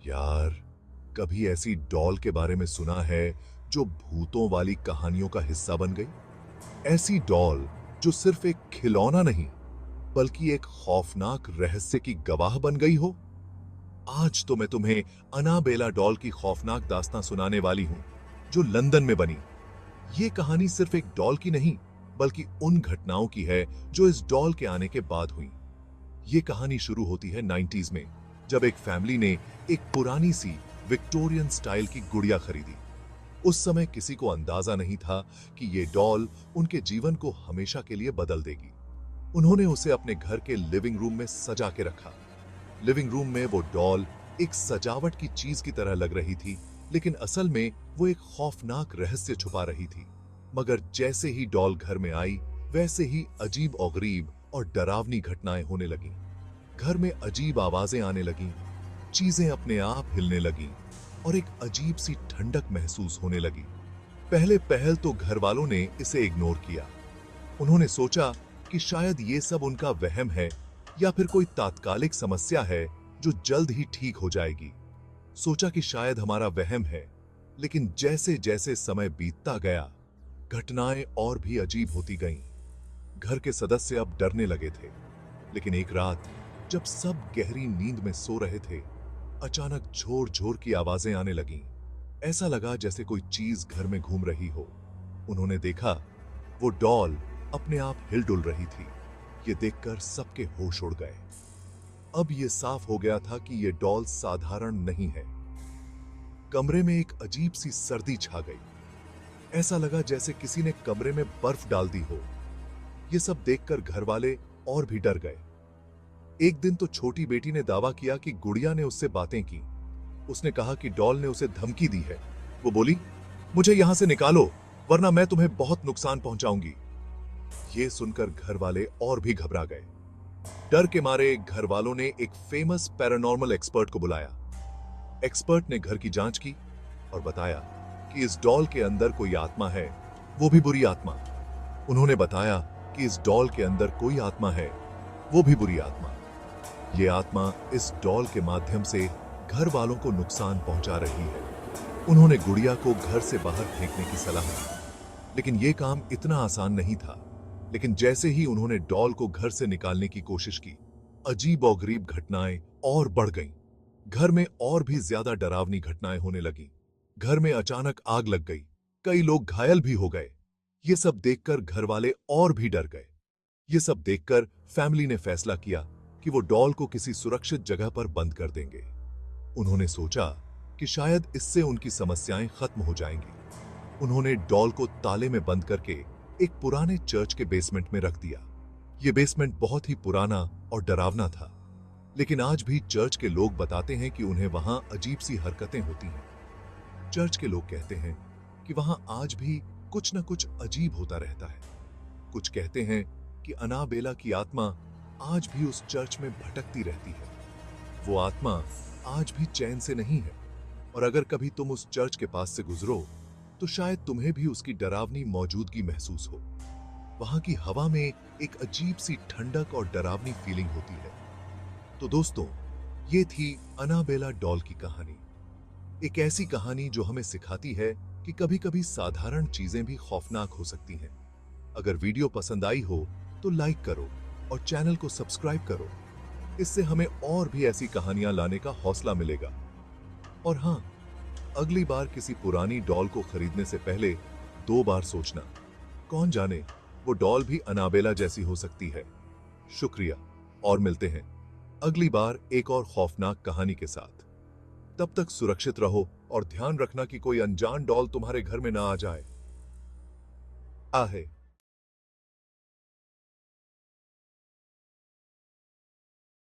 यार, कभी ऐसी डॉल के बारे में सुना है जो भूतों वाली कहानियों का हिस्सा बन गई? ऐसी डॉल जो सिर्फ एक खिलौना नहीं बल्कि एक खौफनाक रहस्य की गवाह बन गई हो। आज तो मैं तुम्हें अनाबेला डॉल की खौफनाक दास्तां सुनाने वाली हूं जो लंदन में बनी। ये कहानी सिर्फ एक डॉल की नहीं बल्कि उन घटनाओं की है जो इस डॉल के आने के बाद हुई। ये कहानी शुरू होती है 90s में, जब एक फैमिली ने एक पुरानी सी विक्टोरियन स्टाइल की गुड़िया खरीदी। उस समय किसी को अंदाजा नहीं था कि ये डॉल उनके जीवन को हमेशा के लिए बदल देगी। उन्होंने उसे अपने घर के लिविंग रूम में सजा के रखा। लिविंग रूम में वो डॉल एक सजावट की चीज की तरह लग रही थी, लेकिन असल में वो एक खौफनाक रहस्य छुपा रही थी। मगर जैसे ही डॉल घर में आई, वैसे ही अजीब और गरीब और डरावनी घटनाएं होने लगीं। घर में अजीब आवाजें आने लगीं, चीजें अपने आप हिलने लगीं और एक अजीब सी ठंडक महसूस होने लगी। पहले पहल तो घर वालों ने इसे इग्नोर किया। उन्होंने सोचा कि शायद ये सब उनका वहम है या फिर कोई तात्कालिक समस्या है जो जल्द ही ठीक हो जाएगी। सोचा कि शायद हमारा वहम है, लेकिन जैसे जैसे समय बीतता गया, घटनाएं और भी अजीब होती गईं। घर के सदस्य अब डरने लगे थे। लेकिन एक रात जब सब गहरी नींद में सो रहे थे, अचानक झोर झोर की आवाजें आने लगीं। ऐसा लगा जैसे कोई चीज घर में घूम रही हो। उन्होंने देखा, वो डॉल अपने आप हिल डुल रही थी। ये देखकर सबके होश उड़ गए। अब ये साफ हो गया था कि ये डॉल साधारण नहीं है। कमरे में एक अजीब सी सर्दी छा गई। ऐसा लगा जैसे किसी ने कमरे में बर्फ डाल दी हो। ये सब देखकर घर वाले और भी डर गए। एक दिन तो छोटी बेटी ने दावा किया कि गुड़िया ने उससे बातें की। उसने कहा कि डॉल ने उसे धमकी दी है। वो बोली, मुझे यहां से निकालो वरना मैं तुम्हें बहुत नुकसान पहुंचाऊंगी। ये सुनकर घर वाले और भी घबरा गए। डर के मारे घर वालों ने एक फेमस पैरानॉर्मल एक्सपर्ट को बुलाया। एक्सपर्ट ने घर की जांच की और बताया कि इस डॉल के अंदर कोई आत्मा है, वो भी बुरी आत्मा। उन्होंने बताया कि इस डॉल के अंदर कोई आत्मा है, वो भी बुरी आत्मा। ये आत्मा इस डॉल के माध्यम से घर वालों को नुकसान पहुंचा रही है। उन्होंने गुड़िया को घर से बाहर फेंकने की सलाह दी। लेकिन यह काम इतना आसान नहीं था। लेकिन जैसे ही उन्होंने डॉल को घर से निकालने की कोशिश की, अजीब और गरीब घटनाएं और बढ़ गईं। घर में और भी ज्यादा डरावनी घटनाएं होने लगीं। घर में अचानक आग लग गई, कई लोग घायल भी हो गए। ये सब देखकर घर वाले और भी डर गए। ये सब देखकर फैमिली ने फैसला किया कि वो डॉल को किसी सुरक्षित जगह पर बंद कर देंगे। उन्होंने सोचा कि शायद इससे उनकी समस्याएं खत्म हो जाएंगी। उन्होंने डॉल को ताले में बंद करके एक पुराने चर्च के बेसमेंट में रख दिया। यह बेसमेंट बहुत ही पुराना और डरावना था, लेकिन आज भी चर्च के लोग बताते हैं कि उन्हें वहां अजीब सी हरकतें होती हैं। चर्च के लोग कहते हैं कि वहां आज भी कुछ न कुछ अजीब होता रहता है। कुछ कहते हैं कि अनाबेला की आत्मा आज भी उस चर्च में भटकती रहती है। वो आत्मा आज भी चैन से नहीं है, और अगर कभी तुम उस चर्च के पास से गुजरो तो शायद तुम्हें भी उसकी डरावनी मौजूदगी महसूस हो। वहां की हवा में एक अजीब सी ठंडक और डरावनी फीलिंग होती है। तो दोस्तों, ये थी अनाबेला डॉल की कहानी। एक ऐसी कहानी जो हमें सिखाती है कि कभी-कभी साधारण चीजें भी खौफनाक हो सकती हैं। अगर वीडियो पसंद आई हो तो लाइक करो और चैनल को सब्सक्राइब करो। इससे हमें और भी ऐसी कहानियां लाने का हौसला मिलेगा। और हां, अगली बार किसी पुरानी डॉल को खरीदने से पहले 2 बार सोचना। कौन जाने, वो डॉल भी अनाबेला जैसी हो सकती है। शुक्रिया, और मिलते हैं अगली बार एक और खौफनाक कहानी के साथ। तब तक सुरक्षित रहो और ध्यान रखना कि कोई अनजान डॉल तुम्हारे घर में ना आ जाए। आहे।